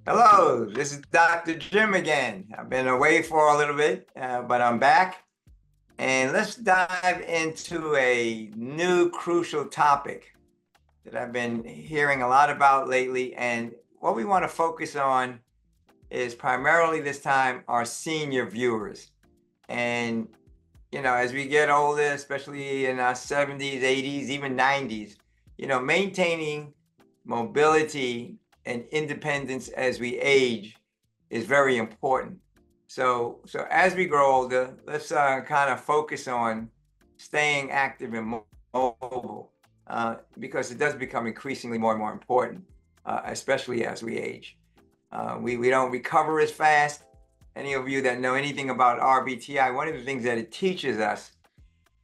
Hello, this is Dr. Jim again. I've been away for a little bit, but I'm back. And let's dive into a new crucial topic that I've been hearing a lot about lately. And what we want to focus on is primarily this time our senior viewers. And, as we get older, especially in our 70s, 80s, even 90s, maintaining mobility and independence as we age is very important. So as we grow older, let's kind of focus on staying active and mobile because it does become increasingly more and more important, especially as we age. We don't recover as fast. Any of you that know anything about RBTI, one of the things that it teaches us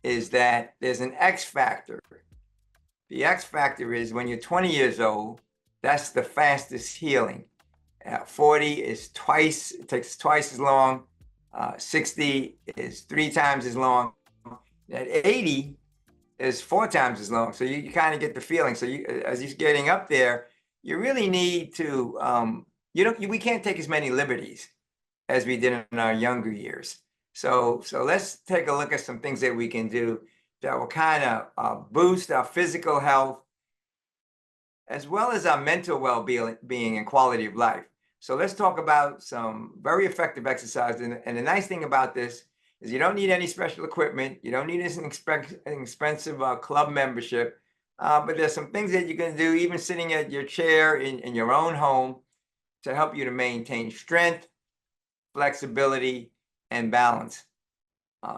is that there's an X factor. The X factor is when you're 20 years old, that's the fastest healing. 40 is takes twice as long. 60 is 3 times as long. At 80 is 4 times as long. So you kind of get the feeling. So as you're getting up there, you really need to, we can't take as many liberties as we did in our younger years. So let's take a look at some things that we can do that will kind of boost our physical health as well as our mental well-being and quality of life. So let's talk about some very effective exercise. And the nice thing about this is you don't need any special equipment. You don't need an expensive club membership. But there's some things that you can do even sitting at your chair in your own home to help you to maintain strength, flexibility, and balance.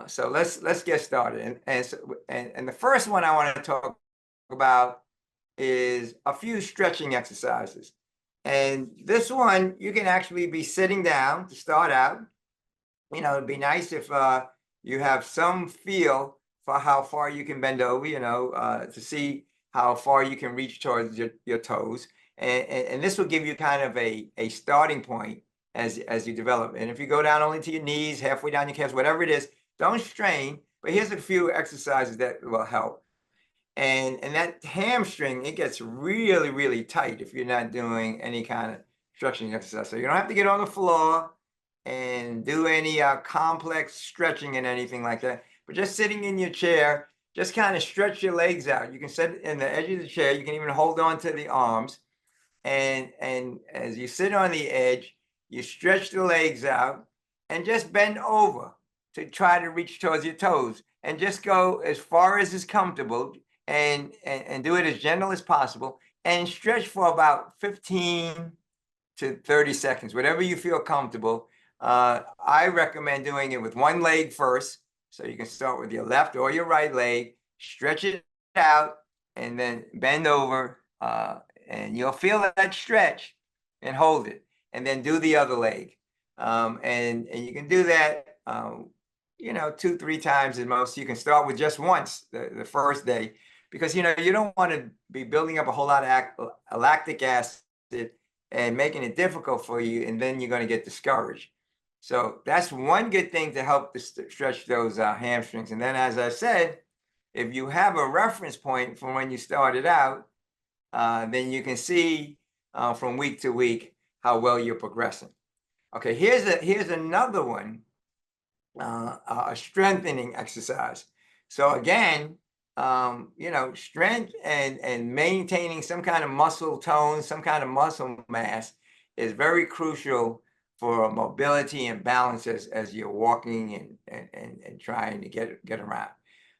So let's get started. And the first one I want to talk about is a few stretching exercises. And this one, you can actually be sitting down to start out. It'd be nice if you have some feel for how far you can bend over, to see how far you can reach towards your toes. And this will give you kind of a starting point as you develop. And if you go down only to your knees, halfway down your calves, whatever it is, don't strain. But here's a few exercises that will help. And that hamstring, it gets really, really tight if you're not doing any kind of stretching exercise. So you don't have to get on the floor and do any complex stretching and anything like that. But just sitting in your chair, just kind of stretch your legs out. You can sit in the edge of the chair. You can even hold on to the arms. And as you sit on the edge, you stretch the legs out and just bend over to try to reach towards your toes. And just go as far as is comfortable. And do it as gentle as possible and stretch for about 15 to 30 seconds, whatever you feel comfortable. I recommend doing it with one leg first. So you can start with your left or your right leg, stretch it out, and then bend over, and you'll feel that stretch and hold it, and then do the other leg. And you can do that, 2-3 times at most. You can start with just once the first day, because you don't want to be building up a whole lot of lactic acid and making it difficult for you, and then you're going to get discouraged. So that's one good thing to help to stretch those hamstrings. And then, as I said, if you have a reference point from when you started out, then you can see from week to week how well you're progressing. Okay, here's another one, a strengthening exercise. So again, strength and maintaining some kind of muscle tone, some kind of muscle mass is very crucial for mobility and balance as you're walking and trying to get around.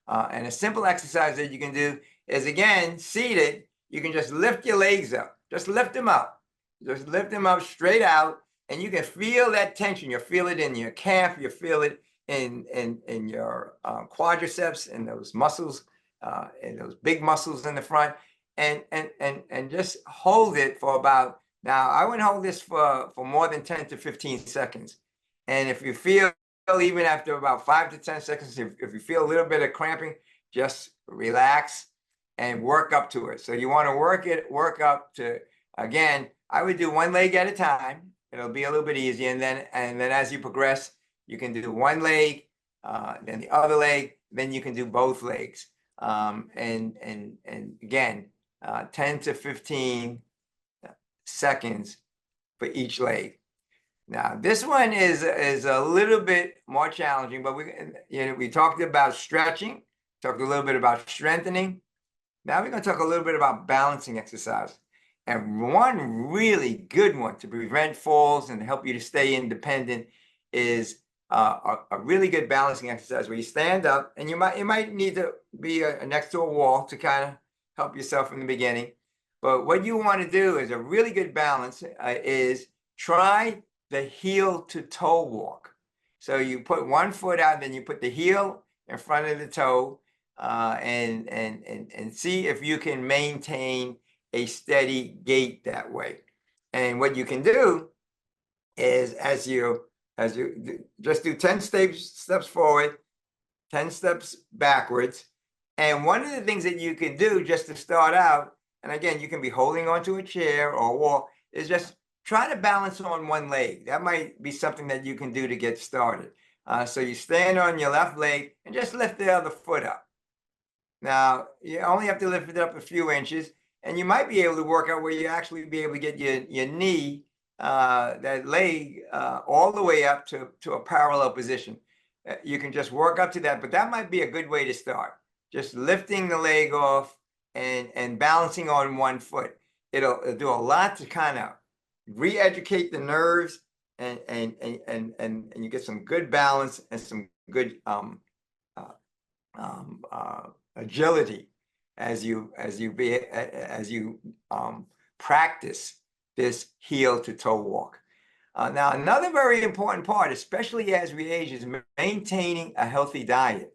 And a simple exercise that you can do is, again, seated. You can just lift your legs up. Just lift them up. Just lift them up straight out, and you can feel that tension. You'll feel it in your calf. You feel it in your quadriceps and those muscles. And those big muscles in the front, and just hold it for about, now I wouldn't hold this for more than 10 to 15 seconds. And if you feel, even after about 5 to 10 seconds, if you feel a little bit of cramping, just relax and work up to it. So you want to work up to, again, I would do one leg at a time. It'll be a little bit easier. And then as you progress, you can do one leg, then the other leg, then you can do both legs. And again, 10 to 15 seconds for each leg. Now, this one is a little bit more challenging, but we talked about stretching, talked a little bit about strengthening. Now we're going to talk a little bit about balancing exercise. And one really good one to prevent falls and help you to stay independent is a really good balancing exercise where you stand up, and you might need to be next to a wall to kind of help yourself in the beginning. But what you want to do is a really good balance is try the heel to toe walk. So you put one foot out, then you put the heel in front of the toe, and see if you can maintain a steady gait that way. And what you can do is as you just do 10 steps forward, 10 steps backwards. And one of the things that you can do just to start out, and again, you can be holding onto a chair or a wall, is just try to balance on one leg. That might be something that you can do to get started. So you stand on your left leg and just lift the other foot up. Now, you only have to lift it up a few inches, and you might be able to work out where you actually be able to get your knee, that leg, all the way up to a parallel position. You can just work up to that, but that might be a good way to start. Just lifting the leg off and balancing on one foot. It'll do a lot to kind of re-educate the nerves, and you get some good balance and some good agility as you practice this heel to toe walk. Now, another very important part, especially as we age, is maintaining a healthy diet.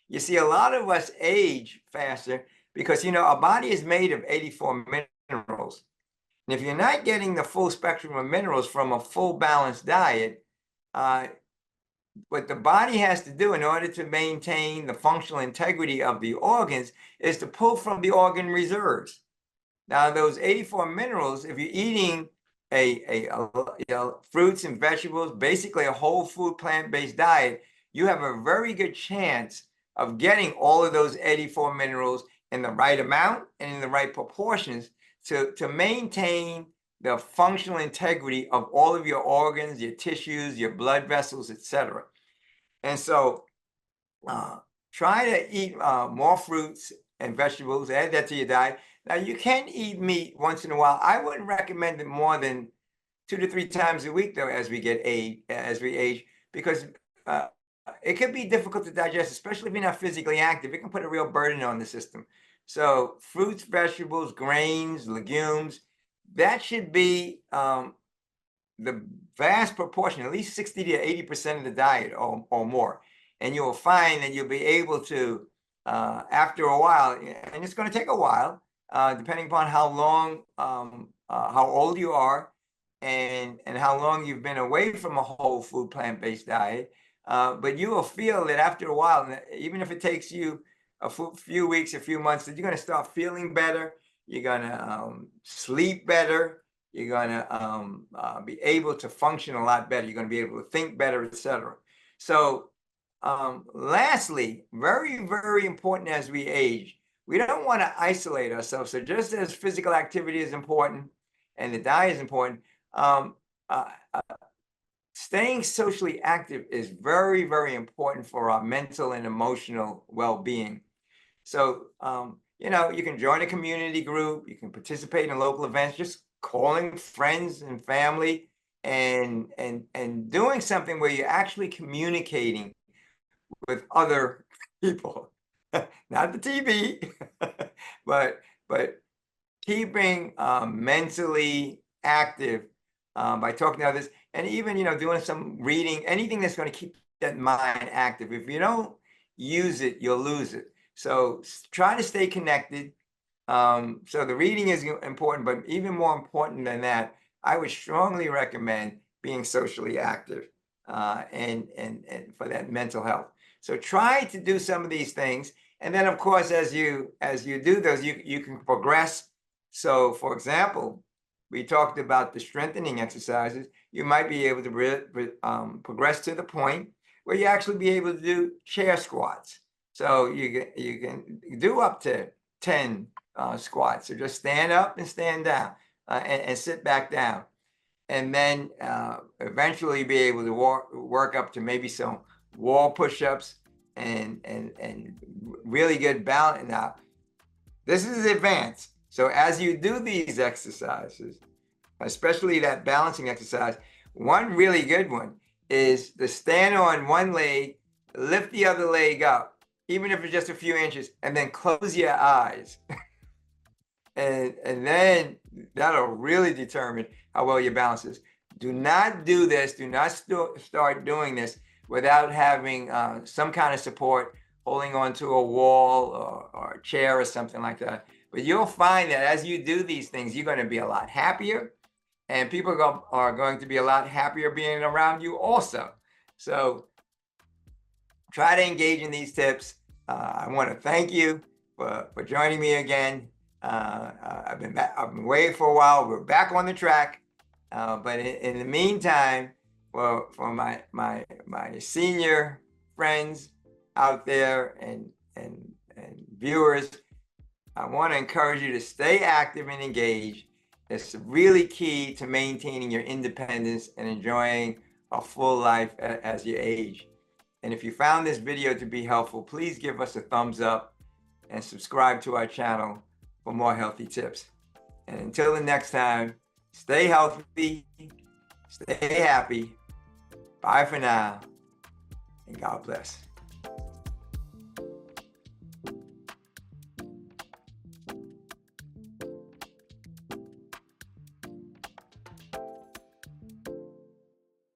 You see, a lot of us age faster because, our body is made of 84 minerals. And if you're not getting the full spectrum of minerals from a full balanced diet, what the body has to do in order to maintain the functional integrity of the organs is to pull from the organ reserves. Now, those 84 minerals, if you're eating fruits and vegetables, basically a whole food plant-based diet, you have a very good chance of getting all of those 84 minerals in the right amount and in the right proportions to maintain the functional integrity of all of your organs, your tissues, your blood vessels, etc. And so try to eat more fruits and vegetables, add that to your diet. Now, you can eat meat once in a while. I wouldn't recommend it more than 2 to 3 times a week, though, as we age, because it could be difficult to digest, especially if you're not physically active. It can put a real burden on the system. So fruits, vegetables, grains, legumes, that should be the vast proportion, at least 60 to 80% of the diet or more. And you'll find that you'll be able to, after a while, and it's going to take a while, depending upon how long, how old you are, and how long you've been away from a whole food plant-based diet. But you will feel that after a while, even if it takes you a few weeks, a few months, that you're going to start feeling better. You're going to sleep better. You're going to be able to function a lot better. You're going to be able to think better, etc. So lastly, very, very important as we age, we don't want to isolate ourselves. So just as physical activity is important and the diet is important, staying socially active is very, very important for our mental and emotional well-being. So, you can join a community group, you can participate in local events, just calling friends and family and doing something where you're actually communicating with other people, not the TV, but keeping mentally active by talking to others, and even doing some reading, anything that's going to keep that mind active. If you don't use it, you'll lose it. So try to stay connected. So the reading is important, but even more important than that, I would strongly recommend being socially active and for that mental health. So try to do some of these things, and then of course, as you do those, you can progress. So, for example, we talked about the strengthening exercises. You might be able to progress to the point where you actually be able to do chair squats. So you can do up to 10 squats. So just stand up and stand down and sit back down. And then eventually be able to work up to maybe some wall push-ups and really good balance. Now, this is advanced. So as you do these exercises, especially that balancing exercise, one really good one is to stand on one leg, lift the other leg up, even if it's just a few inches, and then close your eyes. and then that'll really determine how well your balance is. Do not do this. Do not start doing this without having some kind of support, holding onto a wall or a chair or something like that. But you'll find that as you do these things, you're going to be a lot happier, and people are going to be a lot happier being around you also. So try to engage in these tips. I want to thank you for joining me again. I've been away for a while. We're back on the track. But in the meantime, for my senior friends out there and viewers, I want to encourage you to stay active and engaged. It's really key to maintaining your independence and enjoying a full life as you age. And if you found this video to be helpful, please give us a thumbs up and subscribe to our channel for more healthy tips. And until the next time, stay healthy, stay happy. Bye for now, and God bless.